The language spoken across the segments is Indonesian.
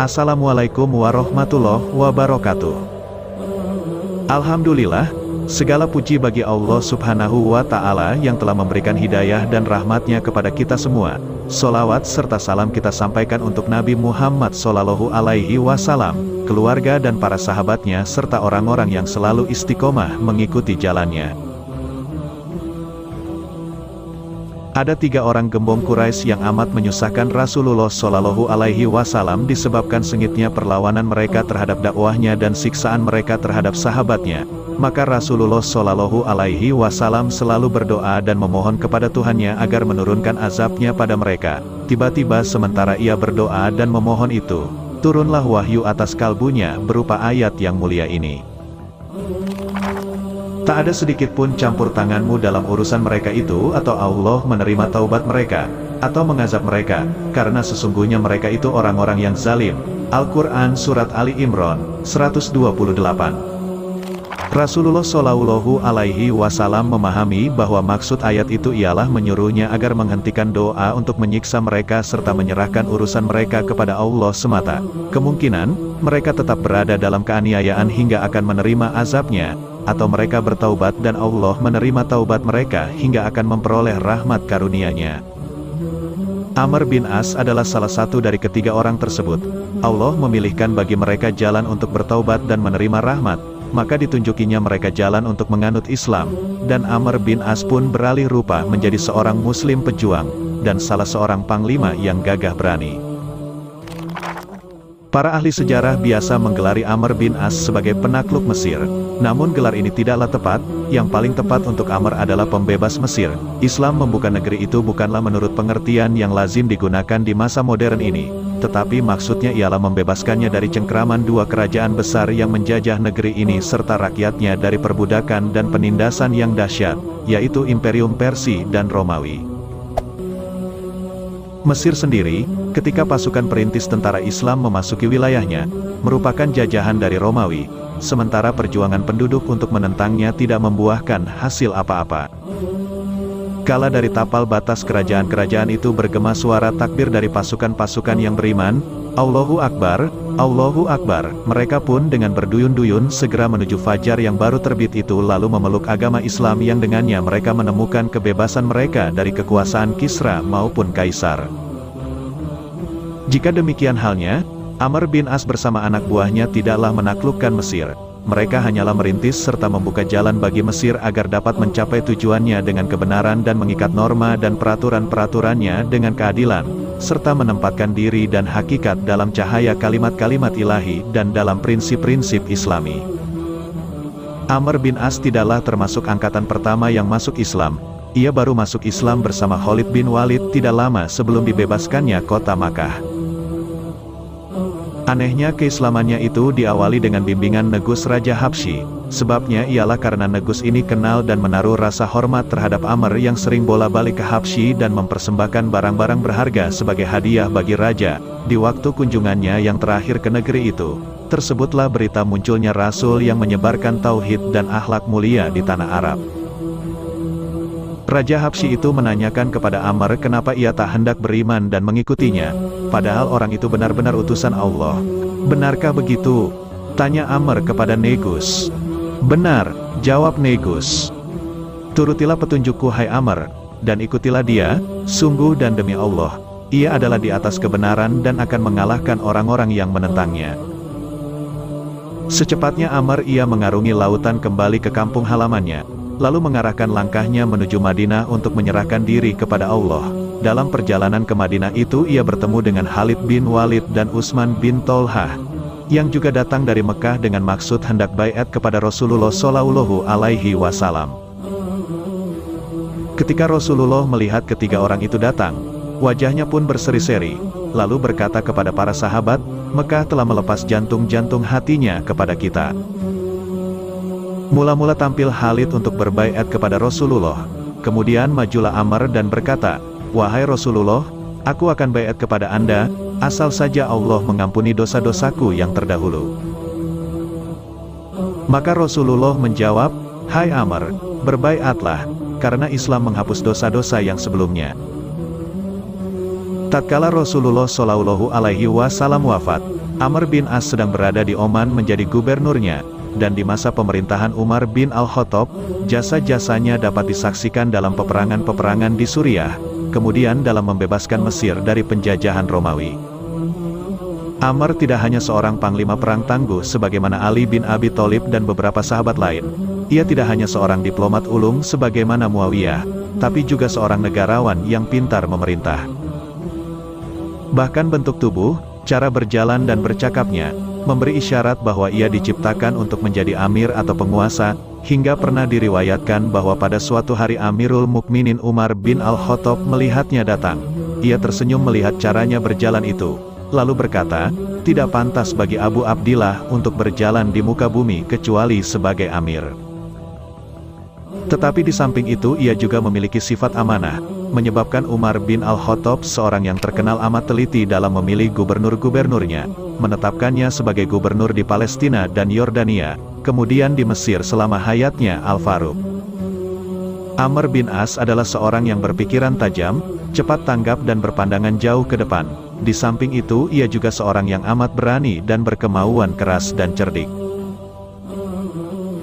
Assalamualaikum warahmatullahi wabarakatuh. Alhamdulillah, segala puji bagi Allah Subhanahu wa Ta'ala yang telah memberikan hidayah dan rahmatnya kepada kita semua. Sholawat serta salam kita sampaikan untuk Nabi Muhammad Sallallahu Alaihi Wasallam, keluarga dan para sahabatnya serta orang-orang yang selalu istiqomah mengikuti jalannya. Ada 3 orang gembong Quraisy yang amat menyusahkan Rasulullah Shallallahu Alaihi Wasallam disebabkan sengitnya perlawanan mereka terhadap dakwahnya dan siksaan mereka terhadap sahabatnya. Maka Rasulullah Shallallahu Alaihi Wasallam selalu berdoa dan memohon kepada Tuhannya agar menurunkan azabnya pada mereka. Tiba-tiba sementara ia berdoa dan memohon itu, turunlah wahyu atas kalbunya berupa ayat yang mulia ini. Tak ada sedikit pun campur tanganmu dalam urusan mereka itu, atau Allah menerima taubat mereka, atau mengazab mereka, karena sesungguhnya mereka itu orang-orang yang zalim. Al-Quran Surat Ali Imran, 128. Rasulullah Shallallahu Alaihi Wasallam memahami bahwa maksud ayat itu ialah menyuruhnya agar menghentikan doa untuk menyiksa mereka serta menyerahkan urusan mereka kepada Allah semata. Kemungkinan, mereka tetap berada dalam keaniayaan hingga akan menerima azabnya, atau mereka bertaubat dan Allah menerima taubat mereka hingga akan memperoleh rahmat karunia-Nya. Amr bin As adalah salah satu dari ketiga orang tersebut. Allah memilihkan bagi mereka jalan untuk bertaubat dan menerima rahmat, maka ditunjukinya mereka jalan untuk menganut Islam, dan Amr bin As pun beralih rupa menjadi seorang muslim pejuang, dan salah seorang panglima yang gagah berani. Para ahli sejarah biasa menggelari Amr bin As sebagai penakluk Mesir, namun gelar ini tidaklah tepat. Yang paling tepat untuk Amr adalah pembebas Mesir. Islam membuka negeri itu bukanlah menurut pengertian yang lazim digunakan di masa modern ini, tetapi maksudnya ialah membebaskannya dari cengkraman 2 kerajaan besar yang menjajah negeri ini serta rakyatnya dari perbudakan dan penindasan yang dahsyat, yaitu Imperium Persia dan Romawi. Mesir sendiri, ketika pasukan perintis tentara Islam memasuki wilayahnya, merupakan jajahan dari Romawi, sementara perjuangan penduduk untuk menentangnya tidak membuahkan hasil apa-apa. Kala dari tapal batas kerajaan-kerajaan itu bergema suara takbir dari pasukan-pasukan yang beriman, Allahu Akbar, Allahu Akbar. Mereka pun dengan berduyun-duyun segera menuju fajar yang baru terbit itu lalu memeluk agama Islam yang dengannya mereka menemukan kebebasan mereka dari kekuasaan Kisra maupun Kaisar. Jika demikian halnya, Amr bin As bersama anak buahnya tidaklah menaklukkan Mesir. Mereka hanyalah merintis serta membuka jalan bagi Mesir agar dapat mencapai tujuannya dengan kebenaran dan mengikat norma dan peraturan-peraturannya dengan keadilan, serta menempatkan diri dan hakikat dalam cahaya kalimat-kalimat ilahi dan dalam prinsip-prinsip Islami. Amr bin As tidaklah termasuk angkatan pertama yang masuk Islam. Ia baru masuk Islam bersama Khalid bin Walid tidak lama sebelum dibebaskannya kota Makkah. Anehnya keislamannya itu diawali dengan bimbingan Negus Raja Habsyi. Sebabnya ialah karena Negus ini kenal dan menaruh rasa hormat terhadap Amr yang sering bola-balik ke Habsyi dan mempersembahkan barang-barang berharga sebagai hadiah bagi raja. Di waktu kunjungannya yang terakhir ke negeri itu, tersebutlah berita munculnya Rasul yang menyebarkan tauhid dan akhlak mulia di tanah Arab. Raja Habsyi itu menanyakan kepada Amr kenapa ia tak hendak beriman dan mengikutinya, padahal orang itu benar-benar utusan Allah. Benarkah begitu? Tanya Amr kepada Negus. Benar, jawab Negus. Turutilah petunjukku hai Amr, dan ikutilah dia, sungguh dan demi Allah, ia adalah di atas kebenaran dan akan mengalahkan orang-orang yang menentangnya. Secepatnya Amr ia mengarungi lautan kembali ke kampung halamannya, lalu mengarahkan langkahnya menuju Madinah untuk menyerahkan diri kepada Allah. Dalam perjalanan ke Madinah itu ia bertemu dengan Khalid bin Walid dan Utsman bin Tolhah, yang juga datang dari Mekah dengan maksud hendak baiat kepada Rasulullah Shallallahu Alaihi Wasallam. Ketika Rasulullah melihat ketiga orang itu datang, wajahnya pun berseri-seri, lalu berkata kepada para sahabat, Mekah telah melepas jantung-jantung hatinya kepada kita. Mula-mula tampil Khalid untuk berbaiat kepada Rasulullah. Kemudian majulah Amr dan berkata, wahai Rasulullah, aku akan baiat kepada Anda, asal saja Allah mengampuni dosa-dosaku yang terdahulu. Maka Rasulullah menjawab, hai Amr, berbaiatlah, karena Islam menghapus dosa-dosa yang sebelumnya. Tatkala Rasulullah Shallallahu Alaihi Wasallam wafat, Amr bin As sedang berada di Oman menjadi gubernurnya, dan di masa pemerintahan Umar bin Al-Khattab, jasa-jasanya dapat disaksikan dalam peperangan-peperangan di Suriah, kemudian dalam membebaskan Mesir dari penjajahan Romawi. Amr tidak hanya seorang panglima perang tangguh sebagaimana Ali bin Abi Thalib dan beberapa sahabat lain. Ia tidak hanya seorang diplomat ulung sebagaimana Muawiyah, tapi juga seorang negarawan yang pintar memerintah. Bahkan bentuk tubuh, cara berjalan dan bercakapnya, memberi isyarat bahwa ia diciptakan untuk menjadi amir atau penguasa, hingga pernah diriwayatkan bahwa pada suatu hari Amirul Mukminin Umar bin Al-Khattab melihatnya datang. Ia tersenyum melihat caranya berjalan itu, lalu berkata, tidak pantas bagi Abu Abdillah untuk berjalan di muka bumi kecuali sebagai amir. Tetapi di samping itu ia juga memiliki sifat amanah, menyebabkan Umar bin Al-Khattab, seorang yang terkenal amat teliti dalam memilih gubernur-gubernurnya, menetapkannya sebagai gubernur di Palestina dan Yordania, kemudian di Mesir selama hayatnya Al-Faruq. Amr bin As adalah seorang yang berpikiran tajam, cepat tanggap dan berpandangan jauh ke depan. Di samping itu ia juga seorang yang amat berani dan berkemauan keras dan cerdik.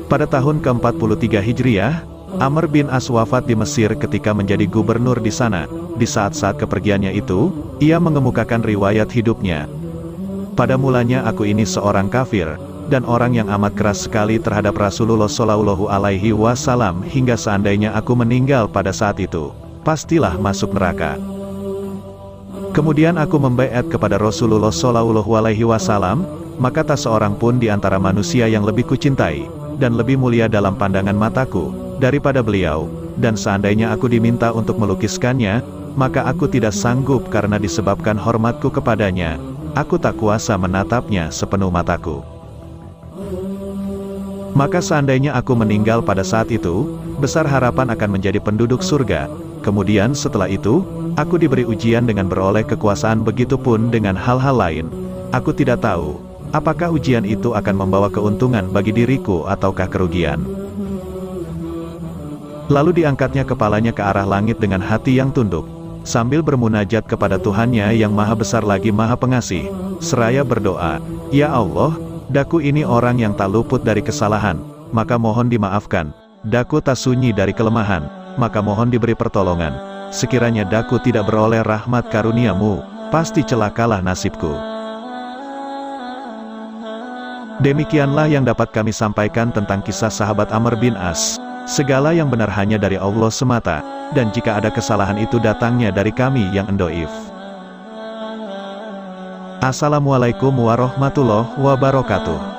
Pada tahun ke-43 Hijriah, Amr bin As wafat di Mesir ketika menjadi gubernur di sana. Di saat-saat kepergiannya itu, ia mengemukakan riwayat hidupnya. Pada mulanya aku ini seorang kafir, dan orang yang amat keras sekali terhadap Rasulullah Shallallahu Alaihi Wasallam, hingga seandainya aku meninggal pada saat itu, pastilah masuk neraka. Kemudian aku membaiat kepada Rasulullah Shallallahu Alaihi Wasallam, maka tak seorang pun di antara manusia yang lebih kucintai, dan lebih mulia dalam pandangan mataku, daripada beliau, dan seandainya aku diminta untuk melukiskannya, maka aku tidak sanggup karena disebabkan hormatku kepadanya, aku tak kuasa menatapnya sepenuh mataku. Maka seandainya aku meninggal pada saat itu, besar harapan akan menjadi penduduk surga. Kemudian setelah itu, aku diberi ujian dengan beroleh kekuasaan, begitupun dengan hal-hal lain. Aku tidak tahu, apakah ujian itu akan membawa keuntungan bagi diriku ataukah kerugian. Lalu diangkatnya kepalanya ke arah langit dengan hati yang tunduk, sambil bermunajat kepada Tuhannya yang maha besar lagi maha pengasih, seraya berdoa, Ya Allah, daku ini orang yang tak luput dari kesalahan, maka mohon dimaafkan. Daku tak sunyi dari kelemahan, maka mohon diberi pertolongan. Sekiranya daku tidak beroleh rahmat karuniamu, pasti celakalah nasibku. Demikianlah yang dapat kami sampaikan tentang kisah sahabat Amr bin As. Segala yang benar hanya dari Allah semata, dan jika ada kesalahan itu datangnya dari kami yang endoif. Assalamualaikum warahmatullahi wabarakatuh.